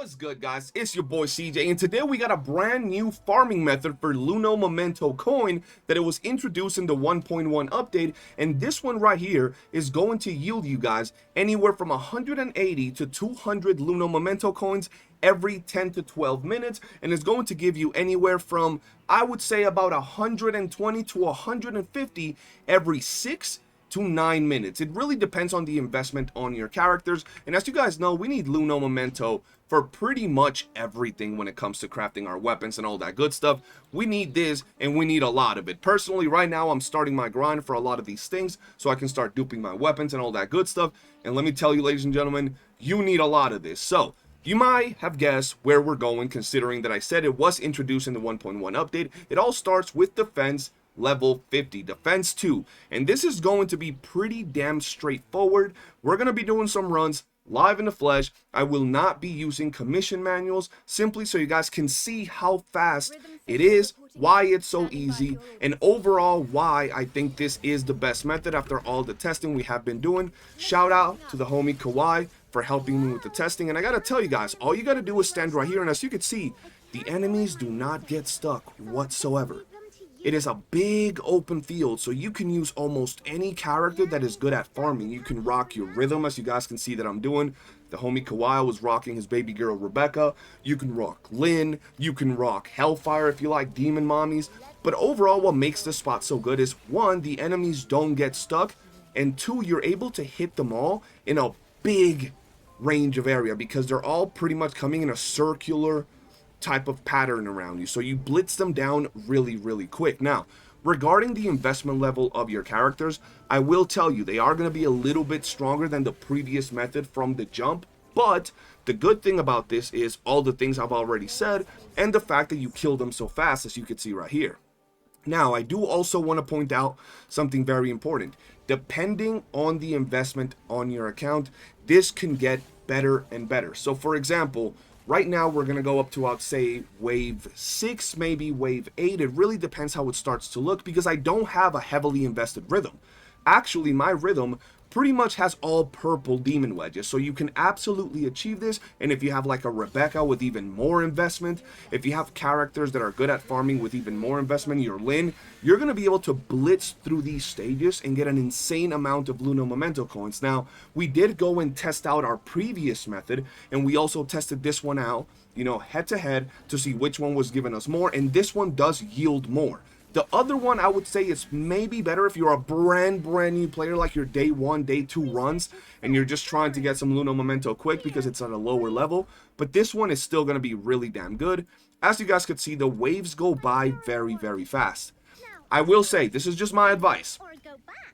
What's good, guys? It's your boy CJ, and today we got a brand new farming method for Luno Momento coin that it was introduced in the 1.1 update, and this one right here is going to yield you guys anywhere from 180 to 200 Luno Momento coins every 10 to 12 minutes, and it's going to give you anywhere from, I would say, about 120 to 150 every 6 to 9 minutes. It really depends on the investment on your characters, and as you guys know, we need Luno Momento for pretty much everything when it comes to crafting our weapons and all that good stuff. We need this, and we need a lot of it. Personally, right now, I'm starting my grind for a lot of these things so I can start duping my weapons and all that good stuff, and let me tell you, ladies and gentlemen, you need a lot of this. So you might have guessed where we're going, considering that I said it was introduced in the 1.1 update. It all starts with defense level 50, defense 2, and this is going to be pretty damn straightforward. We're going to be doing some runs live in the flesh. I will not be using commission manuals, simply so you guys can see how fast it is, why it's so easy, and overall why I think this is the best method after all the testing we have been doing. Shout out to the homie Kawhi for helping me with the testing, and I gotta tell you guys, all you gotta do is stand right here, and as you can see, the enemies do not get stuck whatsoever. It is a big open field, so you can use almost any character that is good at farming. You can rock your rhythm, as you guys can see that I'm doing. The homie Kawhi was rocking his baby girl Rebecca. You can rock Lynn. You can rock Hellfire if you like demon mommies. But overall, what makes this spot so good is, one, the enemies don't get stuck, and two, you're able to hit them all in a big range of area because they're all pretty much coming in a circular type of pattern around you, so you blitz them down really quick. Now, regarding the investment level of your characters, I will tell you they are going to be a little bit stronger than the previous method from the jump, but the good thing about this is all the things I've already said and the fact that you kill them so fast, as you can see right here. Now, I do also want to point out something very important. Depending on the investment on your account, this can get better and better. So for example, right now, we're going to go up to, I'd say, wave 6, maybe wave 8. It really depends how it starts to look because I don't have a heavily invested rhythm. Actually, my rhythm pretty much has all purple demon wedges, so you can absolutely achieve this. And if you have like a Rebecca with even more investment, if you have characters that are good at farming with even more investment, your Lynn, you're going to be able to blitz through these stages and get an insane amount of Luno Momento coins. Now, we did go and test out our previous method, and we also tested this one out, you know, head to head to see which one was giving us more, and this one does yield more. The other one, I would say, is maybe better if you're a brand new player, like your day 1, day 2 runs, and you're just trying to get some Luno Momento quick because it's at a lower level. But this one is still going to be really damn good. As you guys could see, the waves go by very fast. I will say, this is just my advice.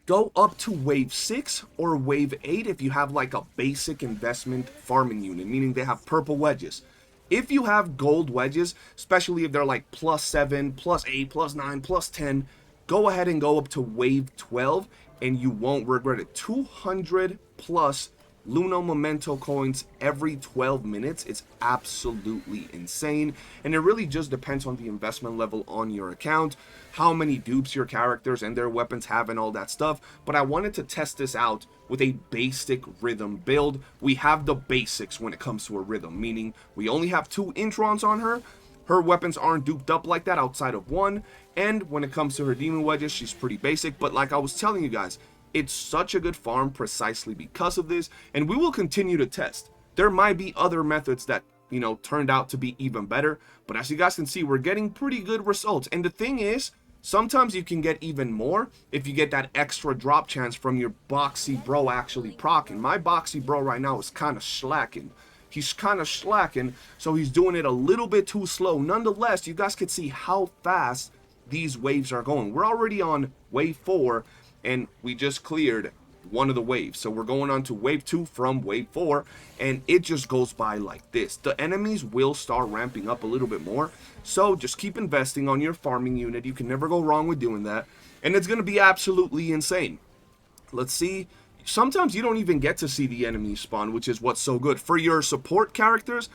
Go up to wave 6 or wave 8 if you have like a basic investment farming unit, meaning they have purple wedges. If you have gold wedges, especially if they're like +7, +8, +9, +10, go ahead and go up to wave 12 and you won't regret it. 200 plus Luno Momento coins every 12 minutes. It's absolutely insane, and it really just depends on the investment level on your account, how many dupes your characters and their weapons have and all that stuff. But I wanted to test this out with a basic rhythm build. We have the basics when it comes to a rhythm, meaning we only have 2 introns on her. Her weapons aren't duped up like that outside of 1, and when it comes to her demon wedges, she's pretty basic. But like I was telling you guys, it's such a good farm precisely because of this, and we will continue to test. There might be other methods that, you know, turned out to be even better, but as you guys can see, we're getting pretty good results. And the thing is, sometimes you can get even more if you get that extra drop chance from your boxy bro actually procking. My boxy bro right now is kind of slacking. He's kind of slacking, so he's doing it a little bit too slow. Nonetheless, you guys can see how fast these waves are going. We're already on wave 4, and we just cleared one of the waves, so we're going on to wave 2 from wave 4, and it just goes by like this. The enemies will start ramping up a little bit more, so just keep investing on your farming unit. You can never go wrong with doing that, and it's going to be absolutely insane. Let's see. Sometimes you don't even get to see the enemies spawn, which is what's so good. For your support characters,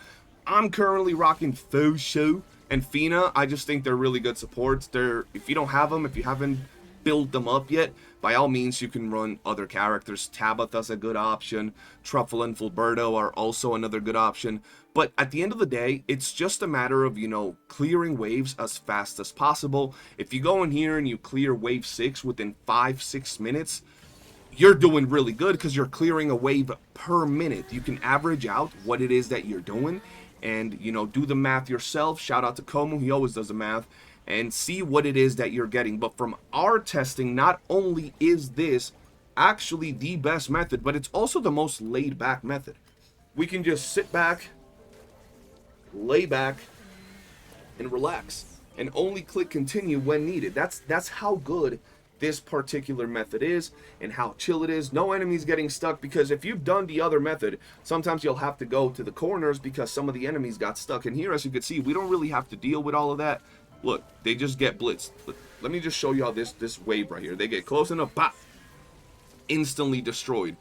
I'm currently rocking Fosho and Fina. I just think they're really good supports. If you don't have them, if you haven't build them up yet, by all means you can run other characters. Tabitha's a good option. Truffle and Fulberto are also another good option. But at the end of the day, it's just a matter of, you know, clearing waves as fast as possible. If you go in here and you clear wave 6 within 5-6 minutes, you're doing really good because you're clearing a wave per minute. You can average out what it is that you're doing and, you know, do the math yourself. Shout out to Komu, he always does the math, and see what it is that you're getting. But from our testing, not only is this actually the best method, but it's also the most laid back method. We can just sit back, lay back, and relax, and only click continue when needed. That's how good this particular method is and how chill it is. No enemies getting stuck, because if you've done the other method, sometimes you'll have to go to the corners because some of the enemies got stuck in here. As you can see, we don't really have to deal with all of that. Look, they just get blitzed. Let me just show you how this wave right here, they get close enough, pop, instantly destroyed.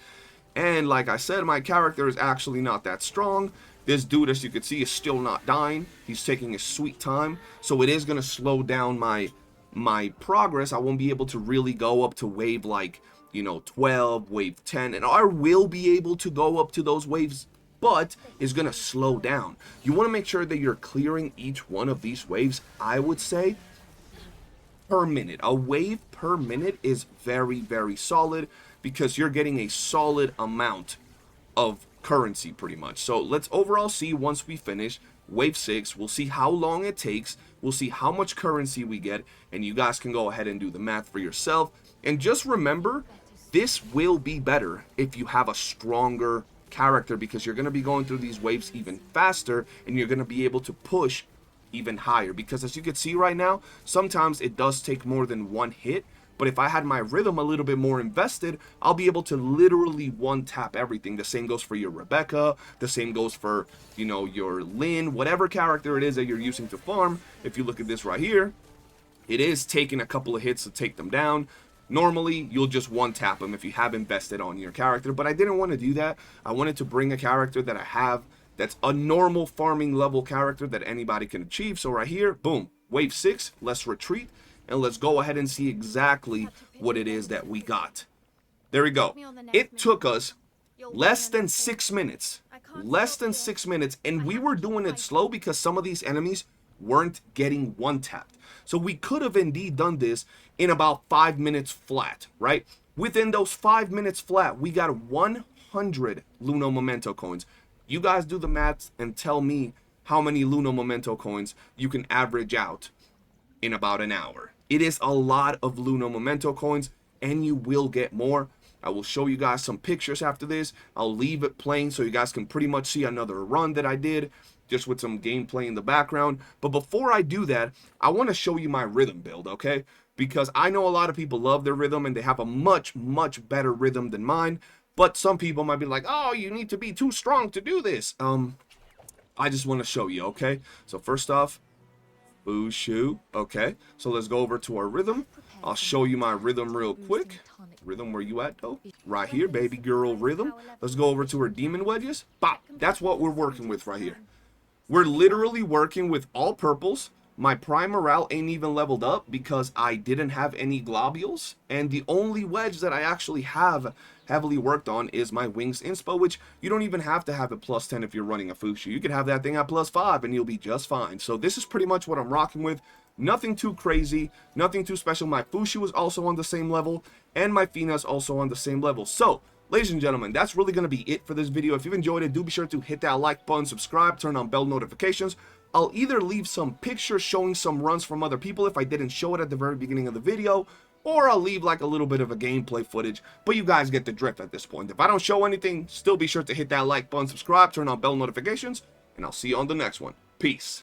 And like I said, my character is actually not that strong. This dude, as you can see, is still not dying. He's taking his sweet time, so it is going to slow down my progress. I won't be able to really go up to wave like, you know, 12, wave 10, and I will be able to go up to those waves, but it's going to slow down. You want to make sure that you're clearing each one of these waves, I would say, per minute. A wave per minute is very, very solid because you're getting a solid amount of currency pretty much. So let's overall see once we finish wave 6. We'll see how long it takes. We'll see how much currency we get, and you guys can go ahead and do the math for yourself. And just remember, this will be better if you have a stronger character, because you're going to be going through these waves even faster, and you're going to be able to push even higher. Because as you can see right now, sometimes it does take more than one hit. But if I had my rhythm a little bit more invested, I'll be able to literally one-tap everything. The same goes for your Rebecca. The same goes for, you know, your Lynn. Whatever character it is that you're using to farm. If you look at this right here, it is taking a couple of hits to take them down. Normally, you'll just one-tap them if you have invested on your character. But I didn't want to do that. I wanted to bring a character that I have that's a normal farming level character that anybody can achieve. So right here, boom, wave 6, let's retreat. And let's go ahead and see exactly what it is that we got. There we go. It took us less than 6 minutes. Less than 6 minutes. And we were doing it slow because some of these enemies weren't getting one-tapped. So we could have indeed done this in about 5 minutes flat, right? Within those 5 minutes flat, we got 100 Luno Momento coins. You guys do the math and tell me how many Luno Momento coins you can average out in about an hour. It is a lot of Luno Momento coins, and you will get more. I will show you guys some pictures after this. I'll leave it playing so you guys can pretty much see another run that I did, just with some gameplay in the background. But before I do that, I want to show you my rhythm build, okay? Because I know a lot of people love their rhythm, and they have a much, much better rhythm than mine. But some people might be like, oh, you need to be too strong to do this. I just want to show you, okay? So first off, Booshu. Okay, so let's go over to our rhythm. I'll show you my rhythm real quick. Rhythm, where you at though? Right here, baby girl rhythm. Let's go over to her demon wedges. Bop. That's what we're working with right here. We're literally working with all purples. My prime morale ain't even leveled up because I didn't have any globules. And the only wedge that I actually have heavily worked on is my wings inspo, which you don't even have to have it plus 10 if you're running a Fushi. You can have that thing at plus 5 and you'll be just fine. So this is pretty much what I'm rocking with. Nothing too crazy, nothing too special. My Fushi was also on the same level, and my Fina's also on the same level. So, ladies and gentlemen, that's really going to be it for this video. If you've enjoyed it, do be sure to hit that like button, subscribe, turn on bell notifications. I'll either leave some pictures showing some runs from other people if I didn't show it at the very beginning of the video, or I'll leave like a little bit of a gameplay footage, but you guys get the drift at this point. If I don't show anything, still be sure to hit that like button, subscribe, turn on bell notifications, and I'll see you on the next one. Peace.